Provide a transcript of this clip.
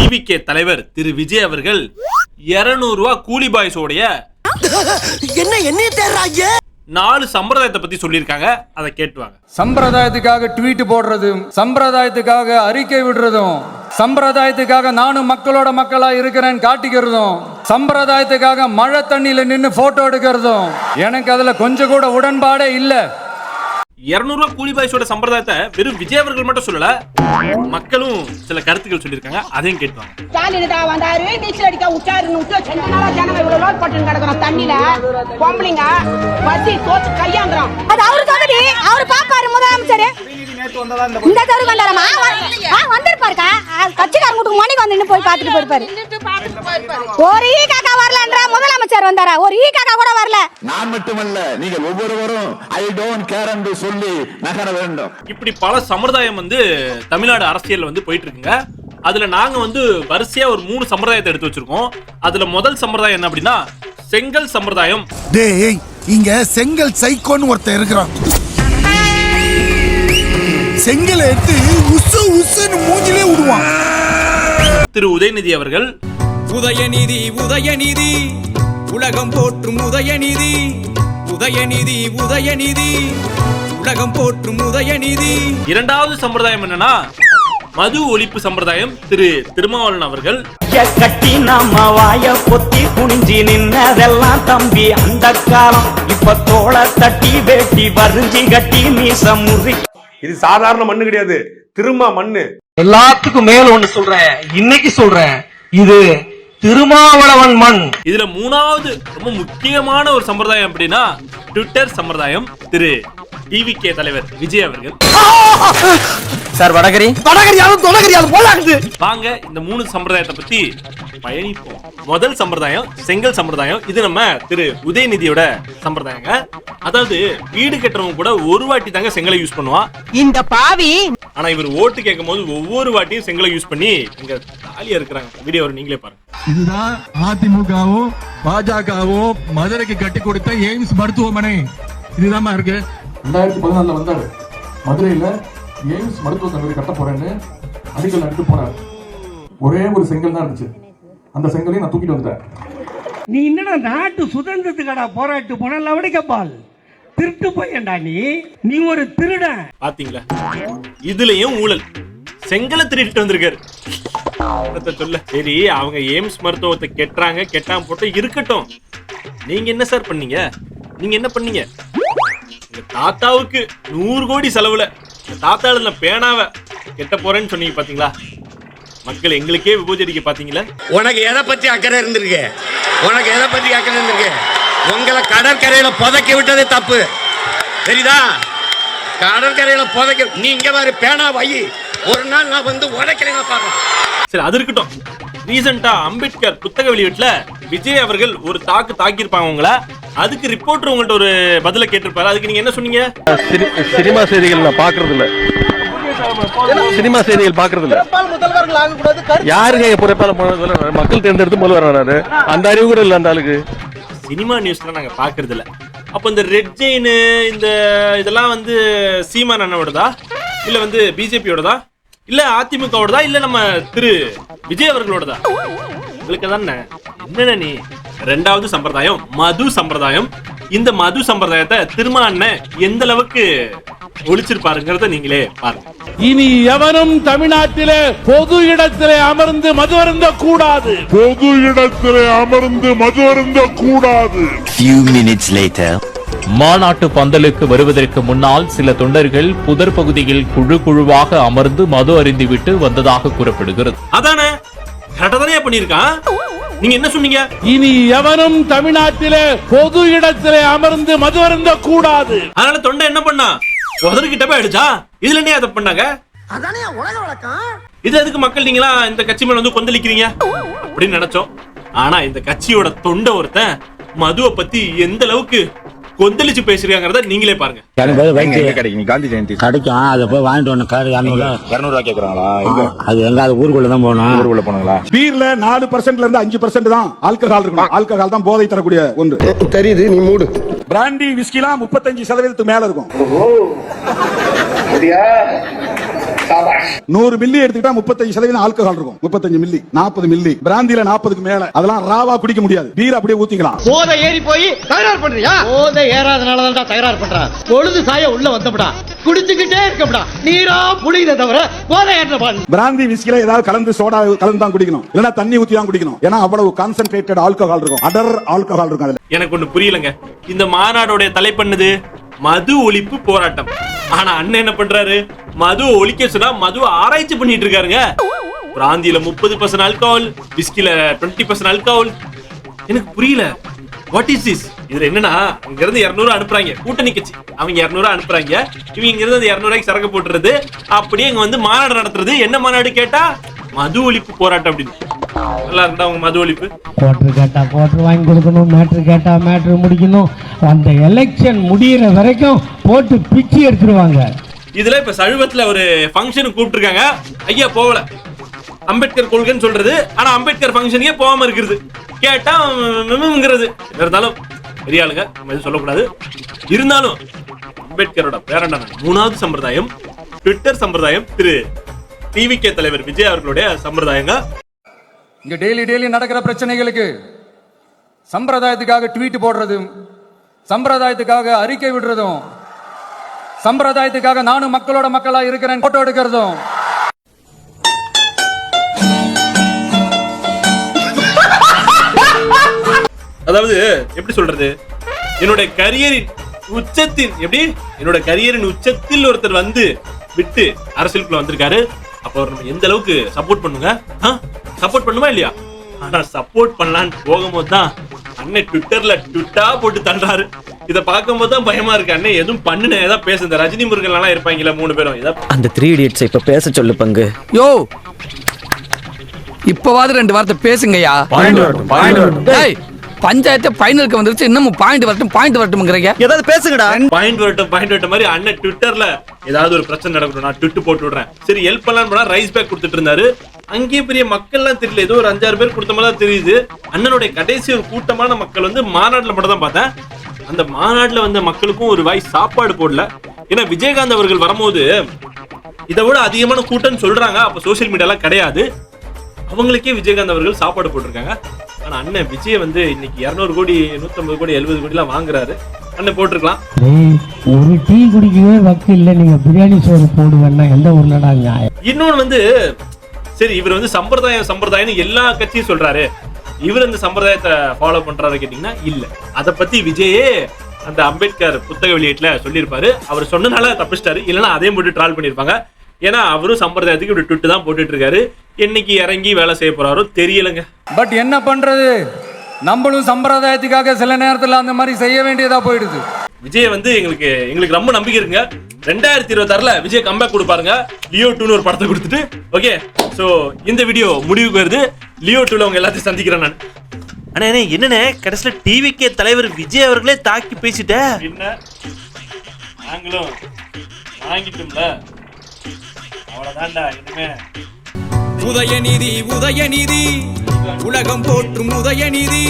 TVK தலைவர் திரு விஜய் அவர்கள் 200 ரூபாய் கூலி பாய்ஸோடைய என்ன தேர்றாங்க 4 சம்பிரதாயத்தை பத்தி சொல்லியிருக்காங்க. அதை கேட்டுவாங்க. சம்பிரதாயத்துக்காக ட்வீட் போடுறதும், சம்பிரதாயத்துக்காக அறிக்கை விடுறதும், சம்பிரதாயத்துக்காக நானும் மக்களோட மக்களா இருக்கிறேன்னு காட்டிக்கிறதும், சம்பிரதாயத்துக்காக மழை தண்ணியில நின்று போட்டோ எடுக்கிறதும் எனக்கு அதுல கொஞ்சம் கூட உடன்பாடே இல்ல. 200 ரூபாய் கூலி பாய்ஸோட சம்பிரதாயத்தை வெறும் விஜய் அவர்கள் மட்டும் சொல்லல, மக்களும் சில கருத்துக்கள் சொல்லியிருக்காங்க. அதையும் கேட்டுவாங்க. ஸ்டாலின் தான் வந்தாரு, நீச்சல் அடிக்க உச்சாருன்னு விட்டு செஞ்ச நாளா ஜனங்க இவ்வளவு லோட் போட்டு கிடக்குறோம் தண்ணியில. பொம்பளைங்க பசி தோத்து கையாந்துறோம். அது அவரு தொகுதி, அவரு பாப்பாரு முதலமைச்சர். இந்த தவறு வந்தாரமா வந்திருப்பாருக்கா, கட்சிக்காரங்க வீட்டுக்கு மணிக்கு வந்து போய் பார்த்துட்டு போயிருப்பாரு. ஒரு ஈ காக்கா வரலன்ற முதலமைச்சர் வந்தாரா? ஒரு ஈ காக்கா கூட வரல. நான் மட்டுமல்ல, நீங்க ஒவ்வொருவரும் ஐ டோன்ட் கேர் என்று சொல்லி நகர வேண்டும். இப்படி பல சம்பிரதாயம் தமிழ்நாடு அரசியல் போயிட்டு இருக்குங்க. அதுல நாங்க வரிசையா ஒரு 3 சம்பிரதாயத்தை எடுத்து வச்சிருக்கோம். அதுல முதல் சம்பிரதாயம் என்ன அப்படின்னா செங்கல் சம்பிரதாயம். டேய், இங்க செங்கல் சைக்கோன்னு ஒருத்தன் இருக்கிறான். செங்கலை எடுத்து உசு உசுன்னு மூஞ்சிலே விடுவான். திரு உதயநிதி அவர்கள் உதயநிதி உதயநிதி உலகம் போற்றும் உதயநிதி, உதயநிதி உதயநிதி உலகம் போற்றும் உதயநிதி. இரண்டாவது சம்பிரதாயம் என்னன்னா மது ஒழிப்பு சம்பிரதாயம். திரு திருமாவளவன் அவர்கள் கட்டி நம்ம வாய பொத்தி குனிஞ்சி நின்னதெல்லாம் தம்பி அந்த காலம், இப்ப தோள தட்டி வேட்டி வரிஞ்சி கட்டி மீச முறி. இது சாதாரண மண்ணு கிடையாது, திருமா மண்ணு. எல்லாத்துக்கும் மேல ஒண்ணு சொல்றேன், இன்னைக்கு சொல்றேன், இது திருமாவளவன் மண். இதுல 3வது ரொம்ப முக்கியமான ஒரு சம்பிரதாயம் அப்படின்னா ட்விட்டர் சம்பிரதாயம். திரு டிவிகே தலைவர் விஜய் அவர்கள் சார் வடகரியாலும் போலாகுது. வாங்க இந்த 3 சம்பிரதாயத்தை பத்தி பயணிப்போம். முதல் சம்பிரதாயம் செங்கல் சம்பிரதாயம். இது நம்ம திரு உதயநிதியோட சம்பிரதாயங்க. அதாவது வீடு கட்டுறவங்க கூட ஒரு வாட்டி தாங்க செங்கலை யூஸ் பண்ணுவான் இந்த பாவி. ஆனா இவர் ஓட்டு கேட்கும் போது ஒவ்வொரு வாட்டியும் செங்கலை யூஸ் பண்ணி இங்க தாலியா இருக்கிறாங்க. வீடியோ நீங்களே பாருங்க. இதுதான் அதிமுகவும் பாஜகவும் மதுரைக்கு கட்டி கொடுத்த எய்ம்ஸ் மருத்துவமனை. இதுதான் இருக்கு. 2014 வந்தாரு மதுரையில எய்ம்ஸ் மருத்துவ கல்லூரி கட்ட போறேன்னு அடிக்கல் நட்டு போனார். ஒரே ஒரு செங்கல் தான் இருந்துச்சு. அந்த செங்கலையும் நான் தூக்கிட்டு வந்துட்டேன். நீ என்னடா நாட்டு சுதந்திரத்துக்கடா போராட்டு போன லவடிக்கப்பால் திருட்டு போயண்டா நீ ஒரு திருடன். பாத்தீங்களா, இதுலயும் ஊழல். செங்கலை திருட்டு வந்திருக்காரு சொல்ல. சரி, அவங்க எய்ம்ஸ் மருத்துவத்தை கெட்டாங்க, கெட்டாம போட்டு இருக்கட்டும். நீங்க என்ன சார் பண்ணீங்க? நீங்க என்ன பண்ணீங்க? உங்க தாத்தாவுக்கு 100 கோடி செலவுல தாத்தால பேனாவை கெட்ட போறேன்னு சொன்னீங்க பாத்தீங்களா? மக்கள் எங்களுக்கே விபூஜடிக்க பாத்தீங்களா? உனக்கு எதை பத்தி அக்கறை இருந்திருக்கு? உனக்கு எதை பத்தி அக்கறை இருந்திருக்கு? உங்களை கடற்கரையில புதைக்க விட்டதே தப்பு, தெரியுதா? கடற்கரையில புதைக்க நீ இங்க மாதிரி பேனா வை, ஒரு நாள் நான் உடைக்கிறேன் பாருங்க. சரி, அது இருக்கட்டும். ரீசெண்டா அம்பேத்கர் புத்தக வெளியீட்டுல விஜய் அவர்கள் ஒரு தாக்கியிருப்பாங்க உங்கள. அதுக்கு ரிப்போர்ட்டர் உங்கள்ட்ட ஒரு பதில கேட்டிருப்பாரு. அதுக்கு நீங்க என்ன சொன்னீங்க? சினிமா செய்திகள் நான் பாக்குறது இல்ல. சினிமா செய்திகள் பாக்குறது இல்ல. யாருங்க மக்கள் தேர்ந்தெடுத்து முதல்வர் வராரு, அந்த அறிவு கூட இல்ல அந்த ஆளுக்கு. சினிமா நியூஸ்ல நாங்க பாக்குறது இல்ல. அப்ப இந்த ரெட் ஜெயின் இந்த இதெல்லாம் சீமான் அண்ணாவோடதா, இல்ல பிஜேபியோடதா, இல்ல அதிமுகவோடதா, இல்ல நம்ம திரு விஜய் அவர்களோடதா? உங்களுக்கு தானே என்னென்ன நீ. ரெண்டாவது சம்பிரதாயம் மது சம்பிரதாயம். இந்த மது சம்பிரதாயத்தை திருமாவளவன் எந்த அளவுக்கு ஒழிச்சிருப்பாருங்கிறத நீங்களே பாருங்க. இனி எவனும் தமிழ்நாட்டிலே பொது இடத்திலே அமர்ந்து மது அருந்த கூடாது. பொது இடத்திலே அமர்ந்து மது அருந்த கூடாது. Few minutes later. மாநாட்டு பந்தலுக்கு வருவதற்கு முன்னால் சில தொண்டர்கள் புதர் பகுதியில் குழு குழுவாக அமர்ந்து மது அருந்திவிட்டு வந்ததாக கூறப்படுகிறது. அதானே கரெக்டா பண்ணிருக்கான். நீங்க என்ன சொன்னீங்க? இனி எவனும் தமிழ்நாட்டிலே பொது இடத்திலே அமர்ந்து மது அருந்த கூடாது. அதனால தொண்டை என்ன பண்ணா? உதறிக்கிட்ட போய் அடிச்சா. இதுல என்ன அதை பண்ணாங்க? அதானே உலக வழக்கம். இது எதுக்கு மக்கள் நீங்களா இந்த கட்சி மேல கொந்தளிக்கிறீங்க அப்படின்னு நினைச்சோம். ஆனா இந்த கட்சியோட தொண்டை ஒருத்தன் மதுவை பத்தி எந்த அளவுக்கு கொந்தளிச்சு பேசுறாங்கறத நீங்களே பாருங்க. காந்தி ஜெயந்தி கிடைக்கும், அதை போய் வாங்கிட்டு வந்து 200 கேக்குறாங்களா? அது எங்க ஊருக்குள்ள தான் போகணும். ஊருக்குள்ள போனாங்களா? பீர்ல 4% இருந்து 5% தான் ஆல்கஹால் இருக்கும். ஆல்கஹால் தான் போதை தரக்கூடிய ஒன்று. தெரியுது, நீ மூடு. பிராண்டி விஸ்கிலாம் 35% மேல இருக்கும். 100 மில்லி எடுத்துக்கிட்டா 35% ஆல்கஹால் இருக்கும். 35 மில்லி 40 மில்லி பிராந்தியில 40க்கு மேல. அதெல்லாம் ராவா குடிக்க முடியாது. பீர் அப்படியே ஊத்திக்கலாம். போதை ஏறி போய் தகராறு பண்றியா? போதை ஏறாதனால தான் தகராறு பண்றான். பொழுது சாய உள்ள வந்தப்படா குடிச்சுக்கிட்டே இருக்கப்படா. நீரா புளியத தவிர போதை ஏற்றப்பான். பிராந்தி விஸ்கில ஏதாவது கலந்து சோடா கலந்து தான் குடிக்கணும். இல்லனா தண்ணி ஊத்தி தான் குடிக்கணும். ஏன்னா அவ்வளவு கான்சென்ட்ரேட்டட் ஆல்கஹால் இருக்கும். அடர் ஆல்கஹால் இருக்கும் அதுல. எனக்கு ஒண்ணு புரியலங்க. இந்த மாநாடோட தலைப்பண்ணது மது ஒழிப்பு போராட்டம். ஆனா அண்ணன் என்ன பண்றாரு? மது ஒழிக்க சொன்னா மது ஆராய்ச்சி பண்ணிட்டு இருக்காருங்க. பிராந்தியில 30% ஆல்கஹால், விஸ்கில 20% ஆல்கஹால். எனக்கு புரியல. What is this? இதுல என்னன்னா இங்க இருந்து 200 அனுப்புறாங்க கூட்டணி கட்சி. அவங்க 200 அனுப்புறாங்க. இவங்க இங்க இருந்து 200 சரக்கு போட்டுறது. அப்படியே இங்க வந்து மாநாடு நடத்துறது. என்ன மாநாடு கேட்டா மது ஒழிப்பு போராட்டம் அப்படின்னு. நல்லா இருந்தா அவங்க மது ஒழிப்பு. கோட்டர் கேட்டா கோட்டர் வாங்கி கொடுக்கணும், மேட்ரு கேட்டா மேட்ரு முடிக்கணும். அந்த எலெக்ஷன் முடியிற வரைக்கும் போட்டு பிச்சு எடுத்துருவாங்க. இதுல இப்ப சழுவத்துல ஒரு ஃபங்க்ஷனுக்கு கூப்பிட்டுருக்காங்க. ஐயா போகல. அம்பேத்கர் கொள்கைன்னு சொல்றது. ஆனா அம்பேத்கர் ஃபங்க்ஷனுக்கே போகாம இருக்கிறது. கேட்டா இருந்தாலும் பெரிய ஆளுங்க நம்ம எதுவும் சொல்லக்கூடாது. இருந்தாலும் அம்பேத்கரோட பேரண்டான 3வது சம்பிரதாயம் ட்விட்டர் சம்பிரதாயம் திரு டிவிகே தலைவர் விஜய் அவர்களுடைய சம்பிரதாயங்க. இங்க டெய்லி நடக்கிற பிரச்சனைகளுக்கு சம்பிரதாயத்துக்காக ட்வீட் போடுறதும், சம்பிரதாயத்துக்காக அறிக்கை விடுறதும், சம்பிரதாயத்துக்காக நானும் மக்களோட மக்களா இருக்கிறேன் போட்டோ எடுக்கிறதும், அதாவது எப்படி சொல்றது, என்னோட கரியரின் உச்சத்தின் என்னோட கரியரின் உச்சத்தில் ஒருத்தர் வந்து விட்டு அரசியலுக்குள்ள வந்திருக்காரு. அப்ப அவர் நம்ம எந்த அளவுக்கு சப்போர்ட் பண்ணுங்க? சப்போர்ட் பண்ணுமா இல்லையா? ஆனா சப்போர்ட் பண்ணலான்னு போகும்போது தான் அண்ணன் ட்விட்டர்ல ட்விட்டா போட்டு தள்ளுறாரு. இத பார்க்கும்போது தான் பயமா இருக்கு. அண்ணன் எதுவும் பண்ணுன ஏதாவது பேச. இந்த ரஜினி முருகன் எல்லாம் இருப்பாங்களா 3 பேரும். அந்த 3 idiots இப்ப பேச சொல்லு பங்கு. யோ இப்பவாது 2 வார்த்தை பேசுங்கயா. பஞ்சாயத்து ஃபைனலுக்கு வந்துருச்சு. இன்னமும் பாயிண்ட் வரட்டும்ங்கறீங்க. ஏதாவது பேசுங்கடா. பாயிண்ட் வரட்டும் மாதிரி அண்ணன் ட்விட்டர்ல ஏதாவது ஒரு பிரச்சனை நடக்கணும் நான் ட்விட் போட்டு விடுறேன். சரி ஹெல்ப் பண்ணலாம் போனா ரைஸ் பேக் கொடுத்துட்டு இருந்தாரு. அங்கேயே பெரிய மக்கள் எல்லாம் தெரியல. ஏதோ ஒரு 5-6 பேர் கொடுத்த மாதிரி தான் தெரியுது. அண்ணனுடைய கடைசி ஒரு கூட்டமான மக்கள் வந்து மாநாட்டுல மட்டும் தான் பார்த்தேன். அந்த மாநாட்டுல வந்த மக்களுக்கும் ஒரு வாய் சாப்பாடு போடல. ஏன்னா விஜயகாந்த் அவர்கள் வரும்போது இதை விட அதிகமான கூட்டம் சொல்றாங்க. அப்ப சோசியல் மீடியாலாம் கிடையாது. அவங்களுக்கே விஜயகாந்த் அவர்கள் சாப்பாடு போட்டிருக்காங்க. ஆனா அண்ணன் விஜய் வந்து இன்னைக்கு 200 கோடி 150 கோடி 70 கோடி எல்லாம் வாங்குறாரு. அண்ணன் போட்டிருக்கலாம். ஒரு டீ குடிக்கவே வக்கு இல்ல. நீங்க பிரியாணி சோறு போடுவேன்னா எந்த ஊர்லடா நியாயம்? இன்னொன்னு வந்து சரி இவர் வந்து சம்பிரதாயம் எல்லா கட்சியும் சொல்றாரு. இவர் அந்த சம்பிரதாயத்தை ஃபாலோ பண்றாரு கேட்டீங்கன்னா இல்ல. அத பத்தி விஜயே அந்த அம்பேத்கர் புத்தக வெளியீட்டுல சொல்லியிருப்பாரு. அவர் சொன்னனால தப்பிச்சிட்டாரு. இல்லைன்னா அதையும் போட்டு ட்ரால் பண்ணிருப்பாங்க. ஏன்னா அவரும் சம்பிரதாயத்துக்கு இப்படி ட்விட்டு தான் போட்டுட்டு இருக்காரு. என்னைக்கு இறங்கி வேலை செய்ய போறாரோ தெரியலங்க. பட் என்ன பண்றது, நம்மளும் சம்பிரதாயத்துக்காக சில நேரத்துல அந்த மாதிரி செய்ய வேண்டியதா போயிடுது. விஜய் வந்து எங்களுக்கு ரொம்ப நம்பிக்கை இருக்குங்க. 2026ல விஜய் கம்பேக் கொடுப்பாருங்க. லியோ 2 ஒரு படத்தை கொடுத்துட்டு. ஓகே, சோ இந்த வீடியோ முடிவுக்கு வருது. லியோ 2ல உங்க எல்லாத்தையும் சந்திக்கிறேன் நான். ஆனா என்னண்ணே கடைசியில டிவிகே தலைவர் விஜய் அவர்களே தாக்கி பேசிட்ட. என்ன நாங்களும் வாங்கிட்டோம்ல, அவ்வளவுதான்டா. இனிமே உதயநிதி உலகம் போற்றும் உதயநிதி